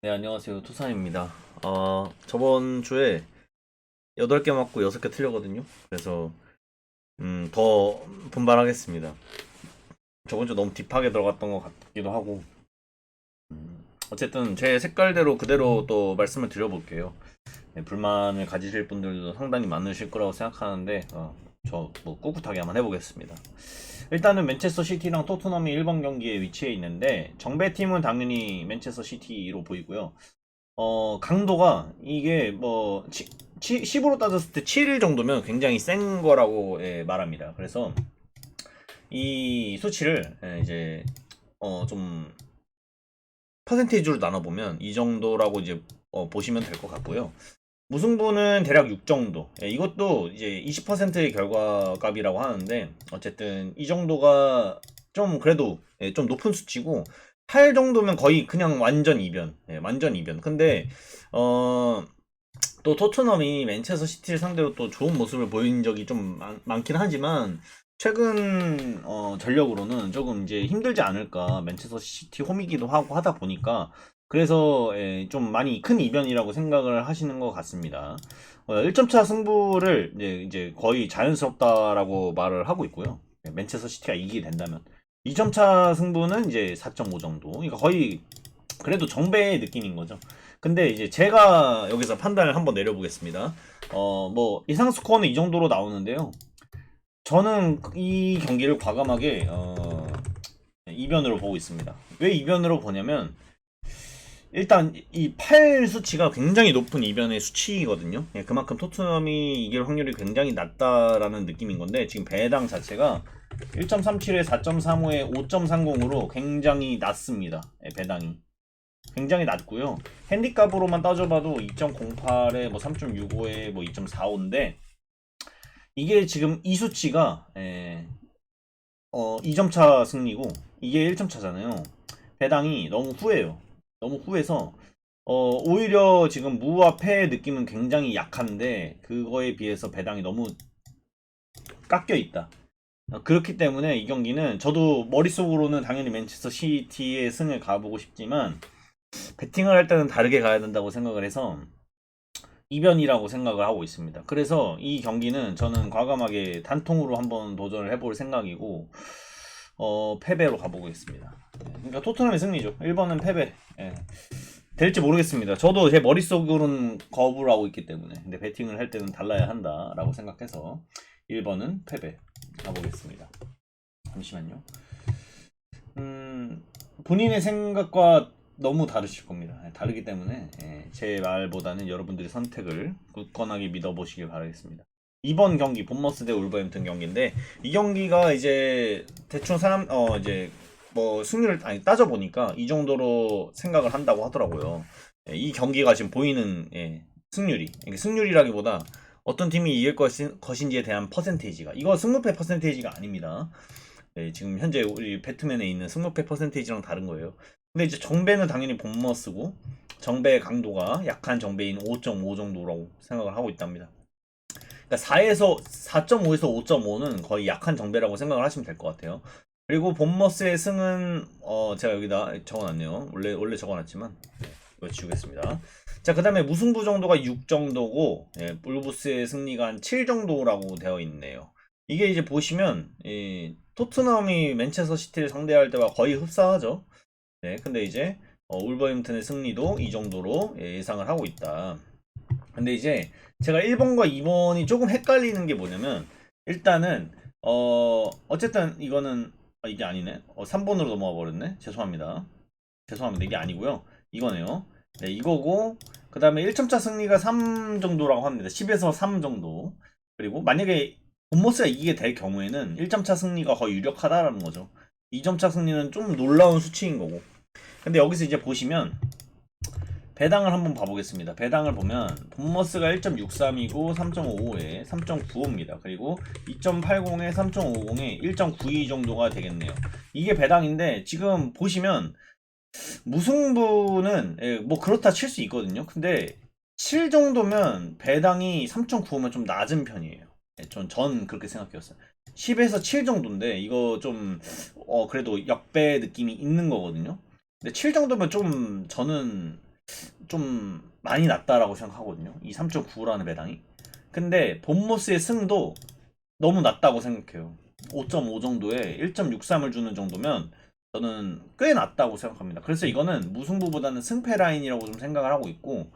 네, 안녕하세요. 투산입니다. 저번 주에 8개 맞고 6개 틀렸거든요. 그래서, 더 분발하겠습니다. 저번 주 너무 딥하게 들어갔던 것 같기도 하고, 어쨌든 제 색깔대로 그대로 또 말씀을 드려볼게요. 네, 불만을 가지실 분들도 상당히 많으실 거라고 생각하는데, 저 뭐 꿋꿋하게 한번 해보겠습니다. 일단은 맨체스터 시티랑 토트넘이 1번 경기에 위치해 있는데, 정배팀은 당연히 맨체스터 시티로 보이고요. 강도가 이게 뭐 10으로 따졌을 때 7 정도면 굉장히 센 거라고 말합니다. 그래서 이 수치를 이제 좀 퍼센테이지로 나눠보면 이 정도라고 이제 보시면 될 것 같고요. 무승부는 대략 6 정도. 이것도 이제 20%의 결과값이라고 하는데 어쨌든 이 정도가 좀 그래도 좀 높은 수치고 8 정도면 거의 그냥 완전 이변. 완전 이변. 근데 어, 또 토트넘이 맨체스터 시티를 상대로 또 좋은 모습을 보인 적이 좀 많긴 하지만 최근 전력으로는 조금 이제 힘들지 않을까. 맨체스터 시티 홈이기도 하고 하다 보니까 그래서 좀 많이 큰 이변이라고 생각을 하시는 것 같습니다. 1점 차 승부를 이제 거의 자연스럽다라고 말을 하고 있고요. 맨체스터 시티가 이기게 된다면 2점 차 승부는 이제 4.5 정도. 그러니까 거의 그래도 정배의 느낌인 거죠. 근데 이제 제가 여기서 판단을 한번 내려보겠습니다. 뭐 이상 스코어는 이 정도로 나오는데요. 저는 이 경기를 과감하게 이변으로 보고 있습니다. 왜 이변으로 보냐면 일단 이 8 수치가 굉장히 높은 이변의 수치거든요. 그만큼 토트넘이 이길 확률이 굉장히 낮다라는 느낌인 건데 지금 배당 자체가 1.37에 4.35에 5.30으로 굉장히 낮습니다. 배당이. 굉장히 낮고요. 핸디값으로만 따져봐도 2.08에 뭐 3.65에 뭐 2.45인데 이게 지금 이 수치가 2점 차 승리고 이게 1점 차잖아요. 배당이 너무 후해요. 너무 후해서 오히려 지금 무와 패의 느낌은 굉장히 약한데 그거에 비해서 배당이 너무 깎여 있다. 그렇기 때문에 이 경기는 저도 머릿속으로는 당연히 맨체스터 시티의 승을 가보고 싶지만 배팅을 할 때는 다르게 가야 된다고 생각을 해서 이변이라고 생각을 하고 있습니다. 그래서 이 경기는 저는 과감하게 단통으로 한번 도전을 해볼 생각이고 패배로 가보겠습니다. 그러니까 토트넘의 승리죠. 1번은 패배. 될지 모르겠습니다. 저도 제 머릿속으로는 거부를 하고 있기 때문에 근데 배팅을 할 때는 달라야 한다라고 생각해서 1번은 패배 가보겠습니다. 잠시만요. 본인의 생각과 너무 다르실 겁니다. 다르기 때문에 제 말보다는 여러분들의 선택을 굳건하게 믿어보시길 바라겠습니다. 이번 경기 본머스 대 울버햄튼 경기인데 이 경기가 이제 대충 이제 뭐 승률을 아니 따져 보니까 이 정도로 생각을 한다고 하더라고요. 이 경기가 지금 보이는 승률이 이게 승률이라기보다 어떤 팀이 이길 것인지에 대한 퍼센테이지가 이거 승부패 퍼센테이지가 아닙니다. 지금 현재 우리 배트맨에 있는 승부패 퍼센테이지랑 다른 거예요. 근데 이제 정배는 당연히 본머스고 정배의 강도가 약한 정배인 5.5 정도라고 생각을 하고 있답니다. 그러니까 4.5에서 5.5는 거의 약한 정배라고 생각을 하시면 될 것 같아요. 그리고 본머스의 승은 제가 여기다 적어놨네요. 원래 적어놨지만 이거 지우겠습니다. 자, 그다음에 무승부 정도가 6 정도고 울브스의 승리가 한 7 정도라고 되어 있네요. 이게 이제 보시면 토트넘이 맨체스터 시티를 상대할 때와 거의 흡사하죠. 네, 근데 이제 울버햄튼의 승리도 이 정도로 예상을 하고 있다. 근데 이제 제가 1번과 2번이 조금 헷갈리는 게 뭐냐면 일단은 어쨌든 이거는 이게 아니네. 3번으로 넘어가 버렸네. 죄송합니다. 죄송합니다. 이게 아니고요. 이거네요. 네, 이거고 그 다음에 1점차 승리가 3 정도라고 합니다. 10에서 3 정도. 그리고 만약에 본머스가 이기게 될 경우에는 1점차 승리가 거의 유력하다라는 거죠. 2점차 승리는 좀 놀라운 수치인 거고. 근데 여기서 이제 보시면 배당을 한번 봐보겠습니다. 배당을 보면 본머스가 1.63이고 3.55에 3.95입니다. 그리고 2.80에 3.50에 1.92 정도가 되겠네요. 이게 배당인데 지금 보시면 무승부는 뭐 그렇다 칠 수 있거든요. 근데 7 정도면 배당이 3.95면 좀 낮은 편이에요. 전 그렇게 생각했어요. 10에서 7 정도인데 이거 좀 그래도 역배 느낌이 있는 거거든요. 근데 7 정도면 좀 저는 좀 많이 낮다라고 생각하거든요. 이 3.95라는 배당이. 근데 본모스의 승도 너무 낮다고 생각해요. 5.5 정도에 1.63을 주는 정도면 저는 꽤 낮다고 생각합니다. 그래서 이거는 무승부보다는 승패 라인이라고 좀 생각을 하고 있고,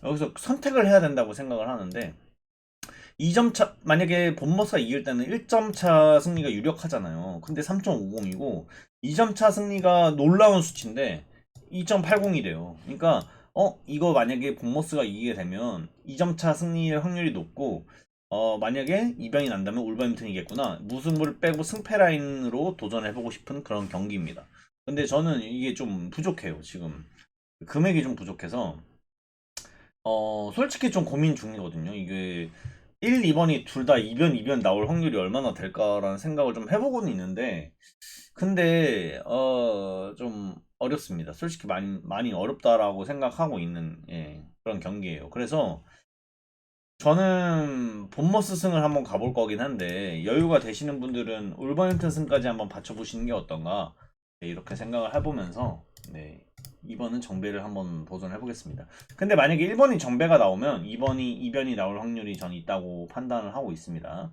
여기서 선택을 해야 된다고 생각을 하는데, 2점 차, 만약에 본머스가 이길 때는 1점 차 승리가 유력하잖아요. 근데 3.50이고 2점 차 승리가 놀라운 수치인데 2.80이래요. 그러니까 이거 만약에 본머스가 이기게 되면 2점 차 승리의 확률이 높고, 만약에 이변이 난다면 울버햄튼이 이겠구나. 무승부를 빼고 승패 라인으로 도전해보고 싶은 그런 경기입니다. 근데 저는 이게 좀 부족해요. 지금 금액이 좀 부족해서 솔직히 좀 고민 중이거든요. 이게 1, 2번이 둘 다 이변 나올 확률이 얼마나 될까라는 생각을 좀 해보고는 있는데, 근데 좀 어렵습니다. 솔직히 많이 어렵다라고 생각하고 있는, 예, 그런 경기예요. 그래서 저는 본머스 승을 한번 가볼 거긴 한데, 여유가 되시는 분들은 울버햄튼 승까지 한번 받쳐보시는 게 어떤가, 네, 이렇게 생각을 해보면서, 네, 2번은 정배를 한번 도전해 보겠습니다. 근데 만약에 1번이 정배가 나오면 2번이 이변이 나올 확률이 전 있다고 판단을 하고 있습니다.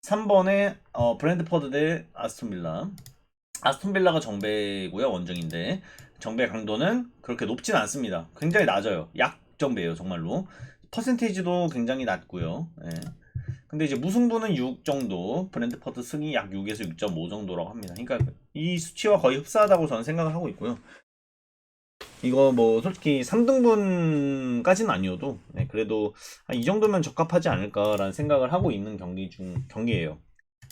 3번에 브랜드퍼드 대 아스톤빌라. 아스톤빌라가 정배고요, 원정인데 정배 강도는 그렇게 높진 않습니다. 굉장히 낮아요. 약 정배예요, 정말로. 퍼센테이지도 굉장히 낮고요. 예. 근데 이제 무승부는 6 정도, 브랜드퍼드 승이 약 6에서 6.5 정도라고 합니다. 그러니까 이 수치와 거의 흡사하다고 저는 생각을 하고 있고요. 이거 뭐 솔직히 3등분까지는 아니어도, 네, 그래도 이 정도면 적합하지 않을까라는 생각을 하고 있는 경기예요.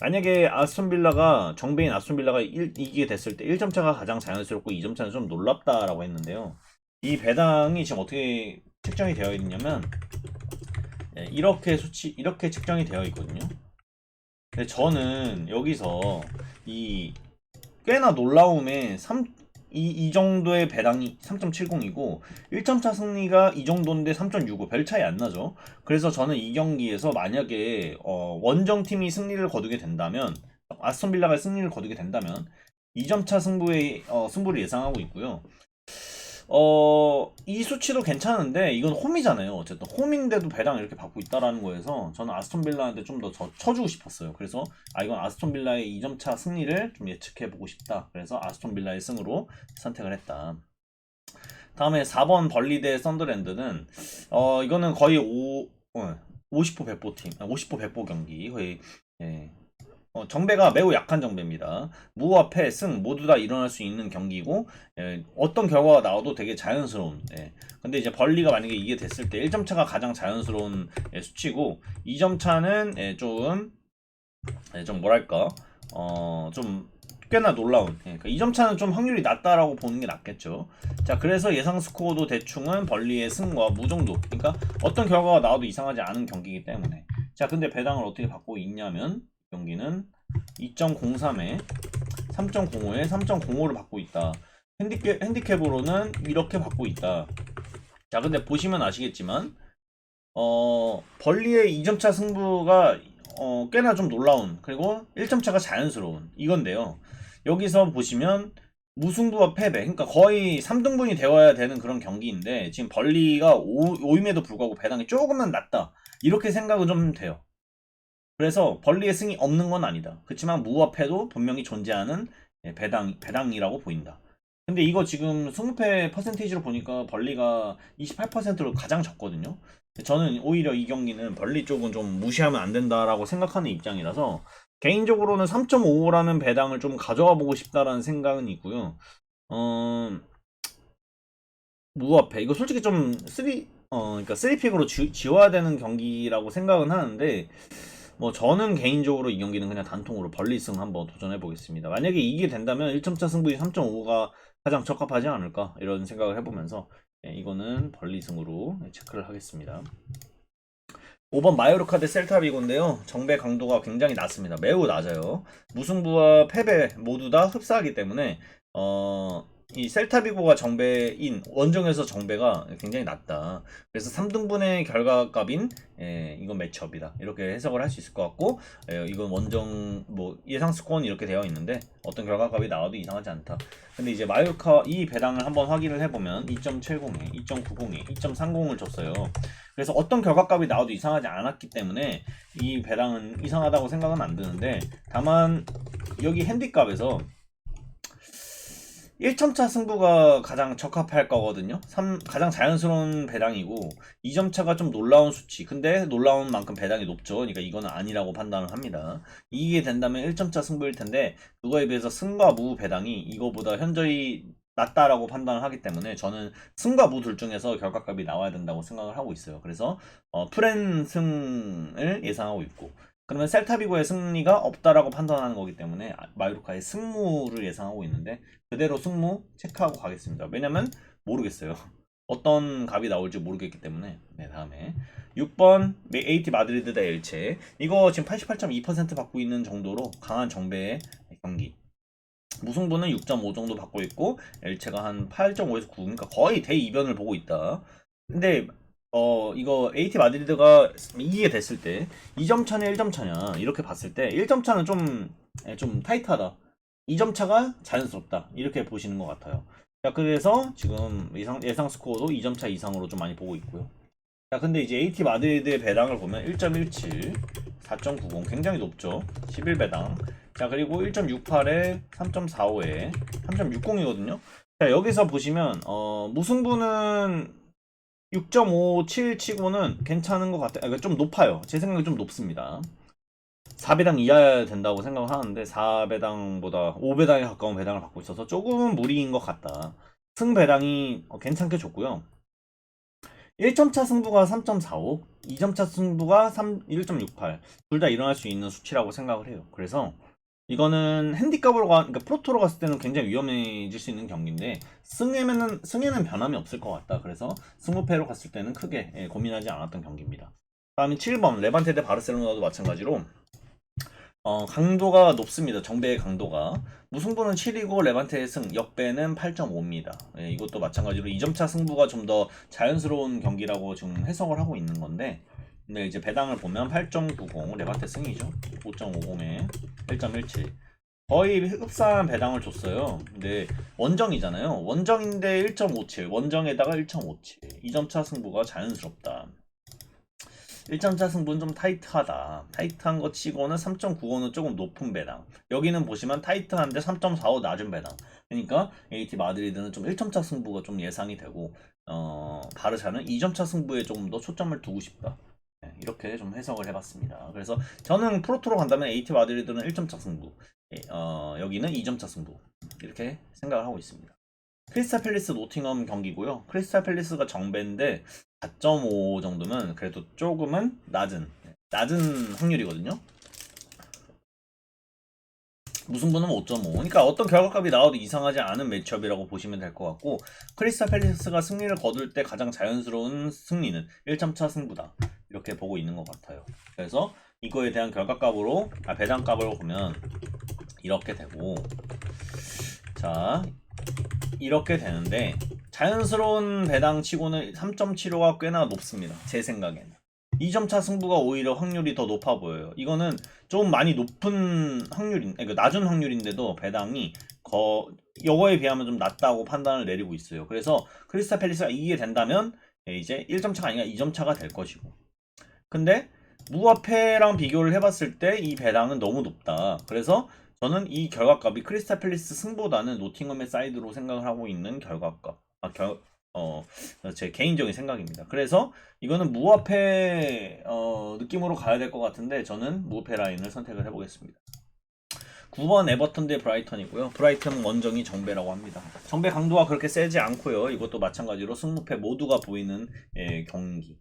만약에 아스톤빌라가 정배인 아스톤빌라가 이기게 됐을 때 1점 차가 가장 자연스럽고 2점 차는 좀 놀랍다라고 했는데요. 이 배당이 지금 어떻게 책정이 되어 있냐면, 예, 이렇게 책정이 되어 있거든요. 근데 저는 여기서 이 꽤나 놀라움에 이 정도의 배당이 3.70이고 1점차 승리가 이 정도인데 3.65, 별 차이 안 나죠. 그래서 저는 이 경기에서 만약에 원정팀이 승리를 거두게 된다면, 아스톤빌라가 승리를 거두게 된다면 2점차 승부를 예상하고 있고요. 이 수치도 괜찮은데 이건 홈이잖아요. 어쨌든 홈인데도 배당을 이렇게 받고 있다라는 거에서 저는 아스톤 빌라한테 좀 더 쳐주고 싶었어요. 그래서 이건 아스톤 빌라의 2점차 승리를 좀 예측해 보고 싶다. 그래서 아스톤 빌라의 승으로 선택을 했다. 다음에 4번 벌리 대 썬더랜드는 이거는 거의 50호 100보 팀, 50호 100보 경기 거의, 예, 정배가 매우 약한 정배입니다. 무와 패, 승 모두 다 일어날 수 있는 경기고, 예, 어떤 결과가 나와도 되게 자연스러운. 예. 근데 이제 벌리가 만약에 이게 됐을 때 1점 차가 가장 자연스러운, 예, 수치고 2점 차는, 예, 좀 뭐랄까, 좀 꽤나 놀라운. 예, 그러니까 2점 차는 좀 확률이 낮다라고 보는 게 낫겠죠. 자, 그래서 예상 스코어도 대충은 벌리의 승과 무 정도. 그러니까 어떤 결과가 나와도 이상하지 않은 경기이기 때문에. 자, 근데 배당을 어떻게 받고 있냐면, 경기는 2.03에 3.05에 3.05를 받고 있다. 핸디캡으로는 이렇게 받고 있다. 자, 근데 보시면 아시겠지만 벌리의 2점차 승부가 꽤나 좀 놀라운, 그리고 1점차가 자연스러운 이건데요. 여기서 보시면 무승부와 패배, 그러니까 거의 3등분이 되어야 되는 그런 경기인데 지금 벌리가 5임에도 불구하고 배당이 조금만 낮다, 이렇게 생각은 좀 돼요. 그래서 벌리의 승이 없는 건 아니다. 그렇지만 무와 패도 분명히 존재하는, 예, 배당이라고 보인다. 근데 이거 지금 20패 퍼센테이지로 보니까 벌리가 28%로 가장 적거든요. 저는 오히려 이 경기는 벌리 쪽은 좀 무시하면 안 된다라고 생각하는 입장이라서 개인적으로는 3.55라는 배당을 좀 가져가 보고 싶다라는 생각은 있고요. 무와 패 이거 솔직히 좀 그러니까 3픽으로 지워야 되는 경기라고 생각은 하는데, 뭐 저는 개인적으로 이 경기는 그냥 단통으로 벌리승 한번 도전해 보겠습니다. 만약에 이기게 된다면 1점차 승부인 3.5가 가장 적합하지 않을까, 이런 생각을 해보면서, 예, 이거는 벌리승으로 체크를 하겠습니다. 5번 마요르카 대 셀타비고인데요. 정배 강도가 굉장히 낮습니다. 매우 낮아요. 무승부와 패배 모두 다 흡사하기 때문에 이 셀타비고가 정배인 원정에서 정배가 굉장히 낮다. 그래서 3등분의 결과값인 이건 매치업이다. 이렇게 해석을 할 수 있을 것 같고 이건 원정 뭐 예상 스코어는 이렇게 되어 있는데 어떤 결과값이 나와도 이상하지 않다. 근데 이제 마요르카 이 배당을 한번 확인을 해보면 2.70에 2.90에 2.30을 줬어요. 그래서 어떤 결과값이 나와도 이상하지 않았기 때문에 이 배당은 이상하다고 생각은 안 드는데 다만 여기 핸디값에서 1점차 승부가 가장 적합할 거거든요. 가장 자연스러운 배당이고 2점차가 좀 놀라운 수치. 근데 놀라운 만큼 배당이 높죠. 그러니까 이거는 아니라고 판단을 합니다. 이게 된다면 1점차 승부일 텐데 그거에 비해서 승과 무 배당이 이거보다 현저히 낮다라고 판단을 하기 때문에 저는 승과 무 둘 중에서 결과값이 나와야 된다고 생각을 하고 있어요. 그래서 프렌 승을 예상하고 있고 그러면 셀타비고의 승리가 없다라고 판단하는 거기 때문에 마요르카의 승무를 예상하고 있는데 그대로 승무 체크하고 가겠습니다. 왜냐면 모르겠어요. 어떤 값이 나올지 모르겠기 때문에. 네, 다음에 6번 AT 마드리드 대 엘체. 이거 지금 88.2% 받고 있는 정도로 강한 정배의 경기. 무승부는 6.5 정도 받고 있고 엘체가 한 8.5에서 9, 그러니까 거의 대이변을 보고 있다. 근데 이거 AT 마드리드가 이기게 됐을 때 2점 차냐 1점 차냐 이렇게 봤을 때 1점 차는 좀 타이트하다. 2점 차가 자연스럽다. 이렇게 보시는 것 같아요. 자, 그래서 지금 예상 스코어도 2점 차 이상으로 좀 많이 보고 있고요. 자, 근데 이제 AT 마드리드의 배당을 보면 1.17, 4.90 굉장히 높죠. 11배당. 자, 그리고 1.68에 3.45에 3.60이거든요. 자, 여기서 보시면 무승부는 6.57 치고는 괜찮은 것 같아요. 그러니까 좀 높아요. 제 생각에 좀 높습니다. 4배당 이하야 된다고 생각을 하는데 4배당보다 5배당에 가까운 배당을 받고 있어서 조금은 무리인 것 같다. 승배당이 괜찮게 줬고요. 1점차 승부가 3.45, 2점차 승부가 1.68. 둘 다 일어날 수 있는 수치라고 생각을 해요. 그래서 이거는 그러니까 프로토로 갔을 때는 굉장히 위험해질 수 있는 경기인데 승에는 변함이 없을 것 같다. 그래서 승부패로 갔을 때는 크게 고민하지 않았던 경기입니다. 다음에 7번 레반테 대 바르셀로나도 마찬가지로 강도가 높습니다. 정배의 강도가. 무승부는 7이고 레반테의 승, 역배는 8.5입니다. 예, 이것도 마찬가지로 2점차 승부가 좀 더 자연스러운 경기라고 지금 해석을 하고 있는 건데 근데 이제 배당을 보면 8.90 레반테 승이죠. 5.50에 1.17 거의 흡사한 배당을 줬어요. 근데 원정이잖아요. 원정인데 1.57 원정에다가 1.57 2점차 승부가 자연스럽다. 1점차 승부는 좀 타이트하다. 타이트한 거 치고는 3.95는 조금 높은 배당. 여기는 보시면 타이트한데 3.45 낮은 배당. 그러니까 AT 마드리드는 좀 1점차 승부가 좀 예상이 되고 바르샤는 2점차 승부에 조금 더 초점을 두고 싶다. 네, 이렇게 좀 해석을 해봤습니다. 그래서 저는 프로토로 간다면 AT 마드리드는 1점차 승부, 여기는 2점차 승부 이렇게 생각을 하고 있습니다. 크리스탈 팰리스 노팅엄 경기고요. 크리스탈 팰리스가 정배인데 4.5 정도면 그래도 조금은 낮은 확률이거든요. 무승부는 5.5. 그러니까 어떤 결과값이 나와도 이상하지 않은 매치업이라고 보시면 될 것 같고 크리스탈 팰리스가 승리를 거둘 때 가장 자연스러운 승리는 1점차 승부다. 이렇게 보고 있는 것 같아요. 그래서 이거에 대한 결과값으로 배당값으로 보면 이렇게 되고 자 이렇게 되는데 자연스러운 배당 치고는 3.75가 꽤나 높습니다. 제 생각에는 2점차 승부가 오히려 확률이 더 높아 보여요. 이거는 좀 많이 높은 그러니까 낮은 확률인데도 배당이 이거에 비하면 좀 낮다고 판단을 내리고 있어요. 그래서 크리스탈 팰리스가 이기게 된다면 이제 1점차가 아니라 2점차가 될 것이고 근데 무화폐랑 비교를 해봤을 때 이 배당은 너무 높다. 그래서 저는 이 결과값이 크리스탈 팰리스 승보다는 노팅엄의 사이드로 생각을 하고 있는 결과값. 제 개인적인 생각입니다. 그래서 이거는 무화폐 느낌으로 가야 될 것 같은데 저는 무화폐 라인을 선택을 해보겠습니다. 9번 에버턴 대 브라이턴이고요. 브라이턴 원정이 정배라고 합니다. 정배 강도가 그렇게 세지 않고요. 이것도 마찬가지로 승무패 모두가 보이는 경기.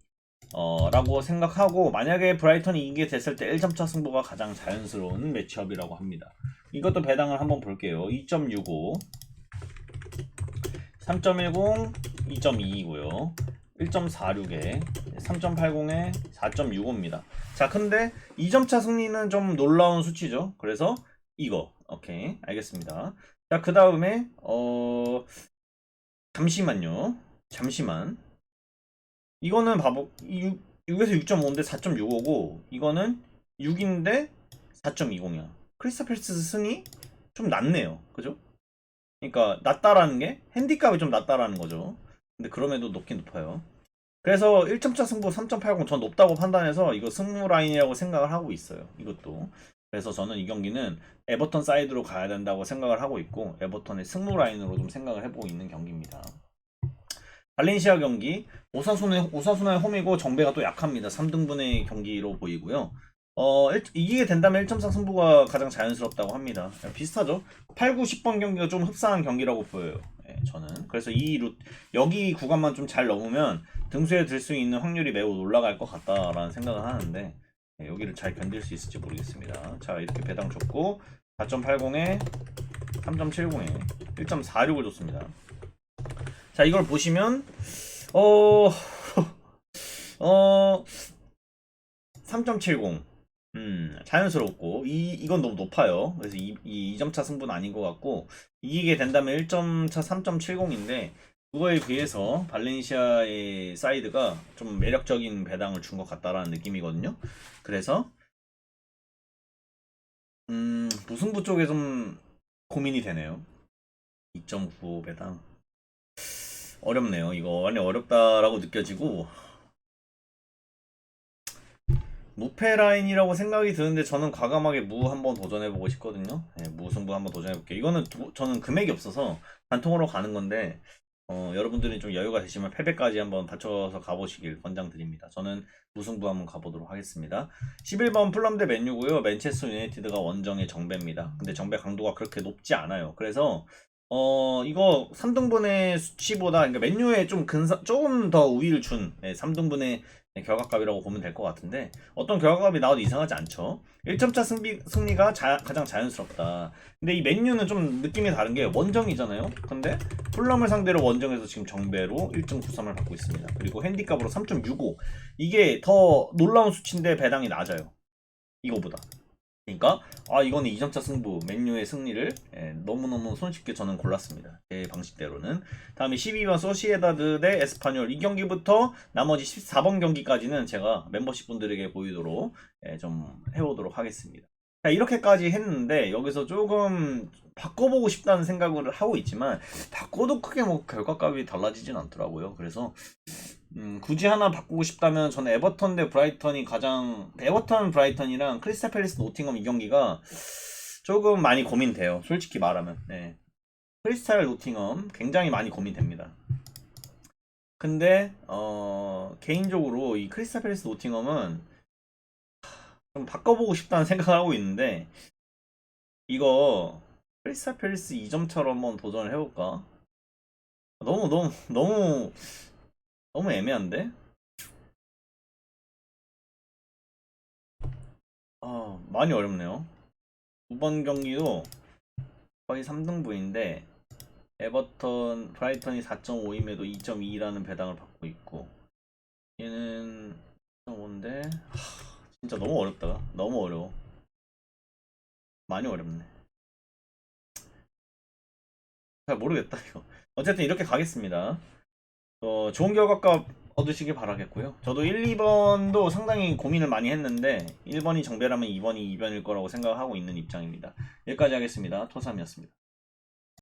라고 생각하고 만약에 브라이턴이 이기게 됐을 때 1점차 승부가 가장 자연스러운 매치업이라고 합니다. 이것도 배당을 한번 볼게요. 2.65 3.10 2.2이고요 1.46에 3.80에 4.65입니다. 자 근데 2점차 승리는 좀 놀라운 수치죠. 그래서 이거 오케이 알겠습니다. 자, 그 다음에 잠시만요. 잠시만. 이거는 봐보 6에서 6.5인데 4.65고 이거는 6인데 4.20이야. 크리스탈 팰리스 승이 좀 낮네요. 그죠? 그러니까 낮다라는 게 핸디값이 좀 낮다라는 거죠. 근데 그럼에도 높긴 높아요. 그래서 1점차 승부 3.80 전 높다고 판단해서 이거 승부 라인이라고 생각을 하고 있어요. 이것도. 그래서 저는 이 경기는 에버턴 사이드로 가야 된다고 생각을 하고 있고 에버턴의 승부 라인으로 좀 생각을 해보고 있는 경기입니다. 발렌시아 경기 오사수나의 홈이고 정배가 또 약합니다. 3등분의 경기로 보이고요. 이기게 된다면 1.4 승부가 가장 자연스럽다고 합니다. 비슷하죠? 8, 9, 10번 경기가 좀 흡사한 경기라고 보여요. 저는. 그래서 여기 구간만 좀 잘 넘으면 등수에 들 수 있는 확률이 매우 올라갈 것 같다라는 생각을 하는데 여기를 잘 견딜 수 있을지 모르겠습니다. 자, 이렇게 배당 줬고 4.80에 3.70에 1.46을 줬습니다. 자, 이걸 보시면 어... 3.70 자연스럽고 이건 너무 높아요. 그래서 2점차 승부는 아닌 것 같고 이기게 된다면 1점차 3.70인데 그거에 비해서 발렌시아의 사이드가 좀 매력적인 배당을 준 것 같다라는 느낌이거든요. 그래서 무승부 쪽에 좀 고민이 되네요. 2.95 배당 어렵네요. 이거 많이 어렵다라고 느껴지고 무패 라인이라고 생각이 드는데 저는 과감하게 무 한번 도전해보고 싶거든요. 네, 무승부 한번 도전해볼게요. 이거는 저는 금액이 없어서 단통으로 가는 건데 여러분들이 좀 여유가 되시면 패배까지 한번 받쳐서 가보시길 권장드립니다. 저는 무승부 한번 가보도록 하겠습니다. 11번 플럼 대 맨유고요. 맨체스터 유나이티드가 원정의 정배입니다. 근데 정배 강도가 그렇게 높지 않아요. 그래서 이거 3등분의 수치보다 그러니까 맨유에 좀 조금 더 우위를 준 3등분의 결과값이라고 보면 될 것 같은데 어떤 결과값이 나와도 이상하지 않죠. 1점차 승리가 가장 자연스럽다. 근데 이 맨유는 좀 느낌이 다른 게 원정이잖아요. 근데 풀럼을 상대로 원정에서 지금 정배로 1.93을 받고 있습니다. 그리고 핸디값으로 3.65 이게 더 놀라운 수치인데 배당이 낮아요. 이거보다. 그러니까 이거는 2점차 승부 맨유의 승리를 너무너무 손쉽게 저는 골랐습니다. 제 방식대로는. 다음에 12번 소시에다드 대 에스파뇰 이 경기부터 나머지 14번 경기까지는 제가 멤버십 분들에게 보이도록 좀 해보도록 하겠습니다. 자, 이렇게까지 했는데 여기서 조금 바꿔보고 싶다는 생각을 하고 있지만 바꿔도 크게 뭐 결과값이 달라지진 않더라고요. 그래서 굳이 하나 바꾸고 싶다면 저는 에버턴 대 브라이턴이 에버턴 브라이턴이랑 크리스탈 팰리스 노팅엄 이 경기가 조금 많이 고민돼요. 솔직히 말하면. 네. 크리스탈 노팅엄 굉장히 많이 고민됩니다. 근데 개인적으로 이 크리스탈 팰리스 노팅엄은 좀 바꿔보고 싶다는 생각을 하고 있는데 이거 크리스탈 팰리스 2점처럼 한번 도전을 해볼까? 너무 애매한데? 많이 어렵네요. 두 번 경기도 거의 3등부인데 에버턴, 브라이턴이 4.5임에도 2.2라는 배당을 받고 있고 얘는 4.5인데 진짜 너무 어렵다. 너무 어려워. 많이 어렵네. 잘 모르겠다 이거. 어쨌든 이렇게 가겠습니다. 좋은 결과값 얻으시길 바라겠고요. 저도 1, 2번도 상당히 고민을 많이 했는데 1번이 정배라면 2번이 이변일 거라고 생각하고 있는 입장입니다. 여기까지 하겠습니다. 토삼이었습니다.